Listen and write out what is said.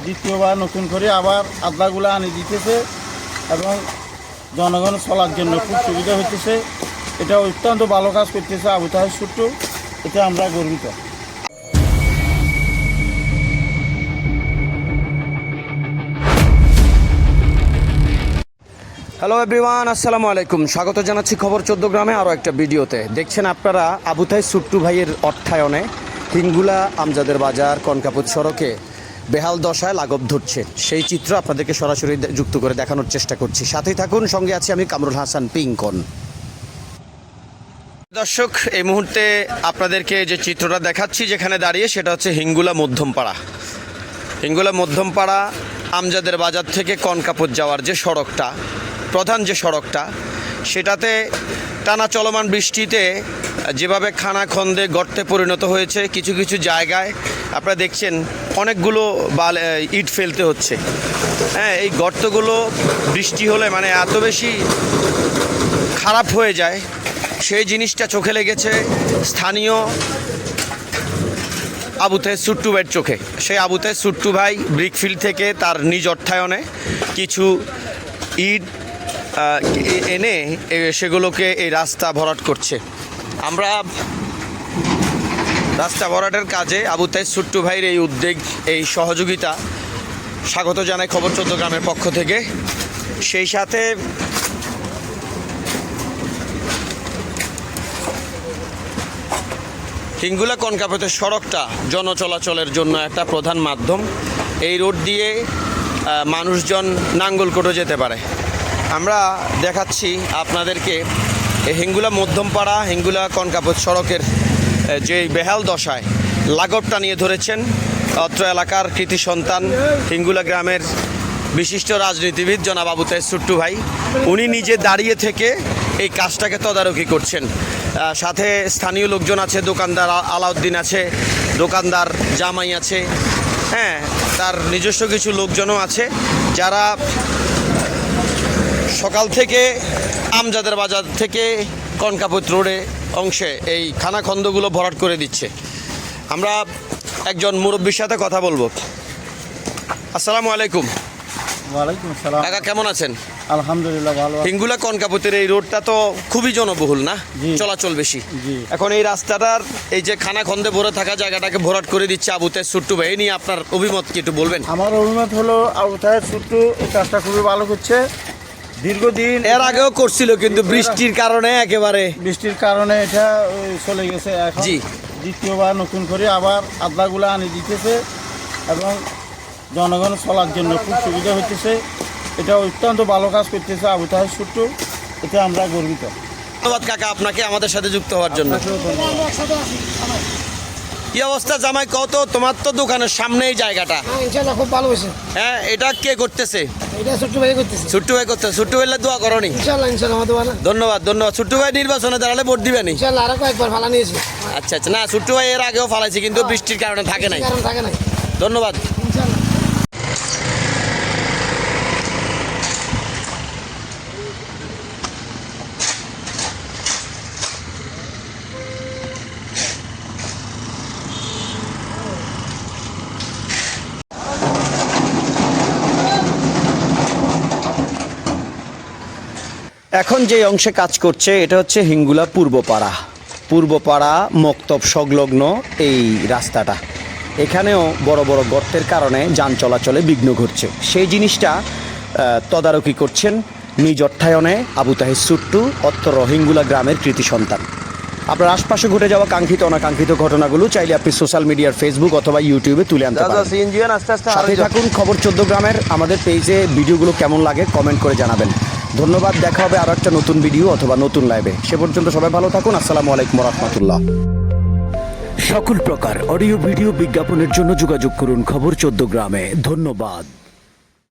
দ্বিতীয়বার নতুন করে আবার আদলাগুলো আনি দিতেছে এবং জনগণ চলার জন্য খুব সুবিধা হইতেছে। এটা অত্যন্ত ভালো কাজ করতেছে আবু তাহের ছোট্টু, এটা আমরা গর্বিত। হ্যালো এভরিওয়ান, আসসালামু আলাইকুম। স্বাগত জানাচ্ছি খবর 14 গ্রামে আরও একটা ভিডিওতে। দেখছেন আপনারা আবু তাহের ছোট্টু ভাইয়ের অর্থায়নে হিঙ্গুলা আমজাদের বাজার কনকাপুর সড়কে বেহাল দশায় লাগব ধরছে, সেই চিত্র আপনাদেরকে সরাসরি যুক্ত করে দেখানোর চেষ্টা করছি। সাথেই থাকুন, সঙ্গে আছি আমি কামরুল হাসান পিঙ্কন। দর্শক, এই মুহূর্তে আপনাদেরকে যে চিত্রটা দেখাচ্ছি যেখানে দাঁড়িয়ে, সেটা হচ্ছে হিঙ্গুলা মধ্যমপাড়া। হিঙ্গুলা মধ্যমপাড়া আমজাদের বাজার থেকে কনকাপুর যাওয়ার যে সড়কটা, প্রধান যে সড়কটা, সেটাতে টানা চলমান বৃষ্টিতে যেভাবে খানাখন্দে গর্তে পরিণত হয়েছে, কিছু কিছু জায়গায় আপনারা দেখছেন অনেকগুলো ইট ফেলতে হচ্ছে। হ্যাঁ, এই গর্তগুলো বৃষ্টি হলে মানে এত বেশি খারাপ হয়ে যায়, সেই জিনিসটা চোখে লেগেছে স্থানীয় আবু তাহের ছোট্টু ভাইয়ের চোখে। সেই আবু তাহের ছোট্টু ভাই ব্রিকফিল্ড থেকে তার নিজ অর্থায়নে কিছু ইট এনে সেগুলোকে এই রাস্তা ভরাট করছে। আমরা রাস্তা ভরাটের কাজে আবু তাহের ছোট্টু ভাইয়ের এই উদ্যোগ, এই সহযোগিতা স্বাগত জানাই খবর 14 গ্রামের পক্ষ থেকে। সেই সাথে হিঙ্গুলা কনকাপুরের সড়কটা জনচলাচলের জন্য একটা প্রধান মাধ্যম। এই রোড দিয়ে মানুষজন নাঙ্গলকোটও যেতে পারে। আমরা দেখাচ্ছি আপনাদেরকে হিঙ্গুলা মধ্যমপাড়া হিঙ্গুলা কনকাপুর সড়কের যে বেহাল দশায় লাগবটা নিয়ে ধরেছেন অত্র এলাকার কৃতি সন্তান হিঙ্গুলা গ্রামের বিশিষ্ট রাজনীতিবিদ জনাব আবু তাহের ছোট্টু ভাই। উনি নিজে দাঁড়িয়ে থেকে এই কাজটাকে তদারকি করছেন। সাথে স্থানীয় লোকজন আছে, দোকানদার আলাউদ্দিন আছে, দোকানদার জামাই আছে, হ্যাঁ, তার নিজস্ব কিছু লোকজনও আছে, যারা সকাল থেকে আমজাদের বাজার থেকে কনকাপুর রোডে অংশে এই খানাখন্দগুলো ভরাট করে দিচ্ছে। আমরা একজন মুরব্বীর সাথে কথা বলবো। আসসালামু আলাইকুম। ওয়ালাইকুম আসসালাম। কাকা কেমন আছেন? আলহামদুলিল্লাহ ভালো। হিঙ্গুলা কনকাপুরের এই রোডটা তো খুবই জনবহুল না, চলাচল বেশি। এখন এই রাস্তাটার এই যে খানাখন্দে ভরে থাকা জায়গাটাকে ভরাট করে দিচ্ছে আবু তাহের ছোট্টু ভাই, এই নিয়ে আপনার অভিমত কি একটু বলবেন? আমার অভিমত হলো আবু তাহের ছোট্টু এই কাজটা খুবই ভালো করছে। দীর্ঘদিন এর আগেও করছিল, কিন্তু বৃষ্টির কারণে এটা চলে গেছে। এখন দ্বিতীয়বার নতুন করে আবার আদলাগুলো আনি দিতেছে এবং জনগণ চলার জন্য খুব সুবিধা হইতেছে। এটা অত্যন্ত ভালো কাজ করতেছে আবু তাহের ছোট্টু, এটা আমরা গর্বিত। ধন্যবাদ কাকা আপনাকে আমাদের সাথে যুক্ত হওয়ার জন্য। কি অবস্থা জামাই, কত তোমার তো দোকানের সামনেই জায়গাটা? ইনশাআল্লাহ খুব ভালো হয়েছে। হ্যাঁ, এটা কে করতেছে? এটা ছোট্টু ভাই করতেছে। ছোট্টু ভাই করতেছে। ছোট্টু ভাইলে দোয়া করনি? ইনশাআল্লাহ আমার দোয়া না। ধন্যবাদ। ছোট্টু ভাই নির্বাচনে দাঁড়ালে ভোট দিবেনি? ইনশাআল্লাহ আরো কয়েকবার ফালা নিয়েছি। আচ্ছা। না, ছোট্টু ভাই এর আগেও ফালাইছি, কিন্তু বৃষ্টির কারণে থাকে নাই। ধন্যবাদ। ইনশাআল্লাহ। এখন যে অংশে কাজ করছে এটা হচ্ছে হিঙ্গুলা পূর্বপাড়া মক্তব সংলগ্ন এই রাস্তাটা। এখানেও বড় বড় গর্তের কারণে যান চলাচলে বিঘ্ন ঘটছে। সেই জিনিসটা তদারকি করছেন নিজ অর্থায়নে আবু তাহের ছোট্টু অত্র হিঙ্গুলা গ্রামের কৃতি সন্তান। আপনার আশপাশে ঘটে যাওয়া কাঙ্ক্ষিত অনাকাঙ্ক্ষিত ঘটনাগুলো চাইলে আপনি সোশ্যাল মিডিয়ার ফেসবুক অথবা ইউটিউবে তুলে আনতে পারেন। সাথে থাকুন খবর 14 গ্রামের। আমাদের পেজে ভিডিওগুলো কেমন লাগে কমেন্ট করে জানাবেন। ধন্যবাদ। দেখা হবে আরো একটা নতুন ভিডিও অথবা নতুন লাইভে। সে পর্যন্ত সবাই ভালো থাকুন। আসসালামু আলাইকুম রাহমাতুল্লাহ। সকল প্রকার অডিও ভিডিও বিজ্ঞাপনের জন্য যোগাযোগ করুন খবর 14 গ্রামে। ধন্যবাদ।